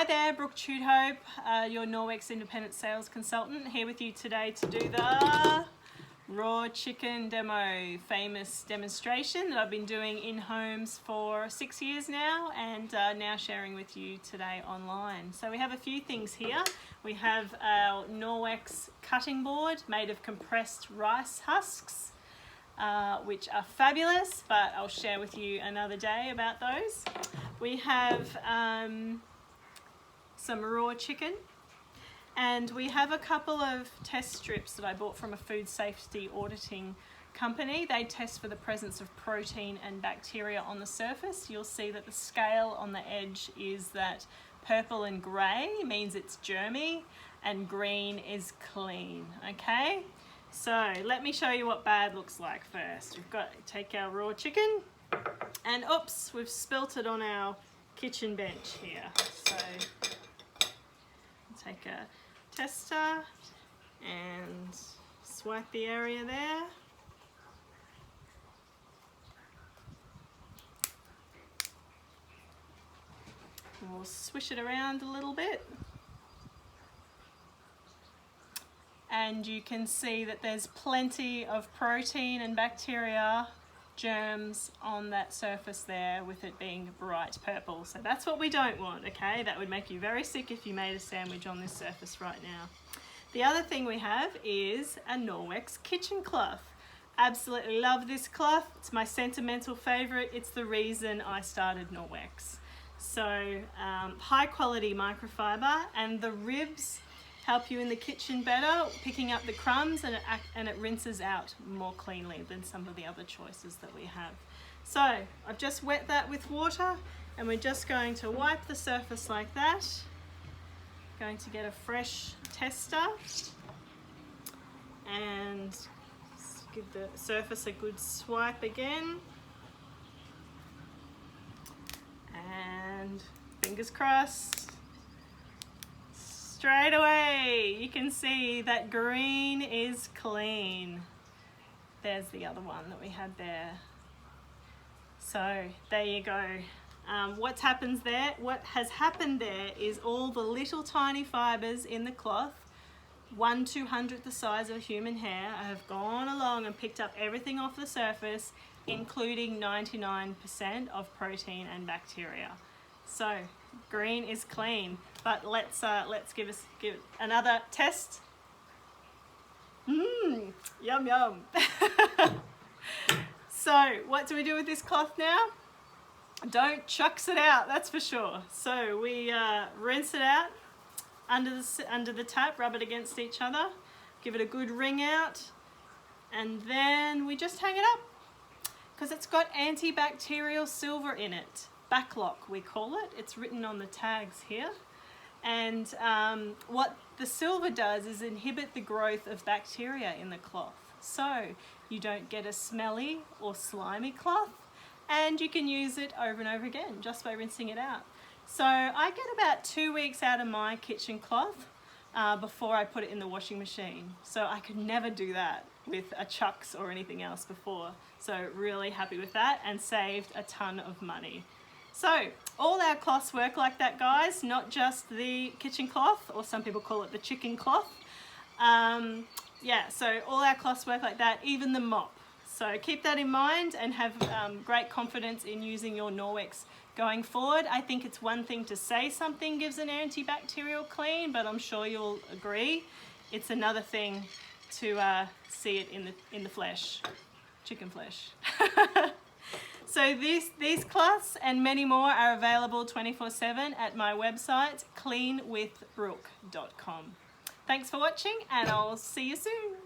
Hi there, Brooke Tudehope, your Norwex independent sales consultant, here with you today to do the raw chicken demo, famous demonstration that I've been doing in homes for 6 years now, and now sharing with you today online. So we have a few things here. We have our Norwex cutting board made of compressed rice husks, which are fabulous, but I'll share with you another day about those. We have some raw chicken, and we have a couple of test strips that I bought from a food safety auditing company. They test for the presence of protein and bacteria on the surface. You'll see that the scale on the edge is that purple and grey means it's germy, and green is clean. Okay, so let me show you what bad looks like first. We've got to take our raw chicken, and oops, we've spilt it on our kitchen bench here. So take a tester and swipe the area there. We'll swish it around a little bit. And you can see that there's plenty of protein and bacteria germs on that surface there, with it being bright purple. So that's what we don't want, okay? That would make you very sick if you made a sandwich on this surface right now. The other thing we have is a Norwex kitchen cloth. Absolutely love this cloth. It's my sentimental favorite. It's the reason I started Norwex. So high quality microfiber, and the ribs help you in the kitchen better, picking up the crumbs, and it rinses out more cleanly than some of the other choices that we have. So I've just wet that with water, and we're just going to wipe the surface like that. Going to get a fresh tester and give the surface a good swipe again. And fingers crossed. Straight away you can see that green is clean. There's the other one that we had there. So there you go. What has happened there is all the little tiny fibers in the cloth, 1/200th the size of a human hair, have gone along and picked up everything off the surface, including 99% of protein and bacteria. So green is clean, but let's give another test. Yum yum. So what do we do with this cloth now? Don't chucks it out, that's for sure. So we rinse it out under the tap, rub it against each other, give it a good wring out, and then we just hang it up, because it's got antibacterial silver in it. Backlock, we call it. It's written on the tags here. And what the silver does is inhibit the growth of bacteria in the cloth. So you don't get a smelly or slimy cloth, and you can use it over and over again just by rinsing it out. So I get about 2 weeks out of my kitchen cloth before I put it in the washing machine. So I could never do that with a chucks or anything else before. So really happy with that, and saved a ton of money. So all our cloths work like that, guys, not just the kitchen cloth, or some people call it the chicken cloth. Yeah, so all our cloths work like that, even the mop. So keep that in mind, and have great confidence in using your Norwex going forward. I think it's one thing to say something gives an antibacterial clean, but I'm sure you'll agree it's another thing to see it in the flesh, chicken flesh. So these cloths and many more are available 24/7 at my website, cleanwithbrooke.com. Thanks for watching, and I'll see you soon.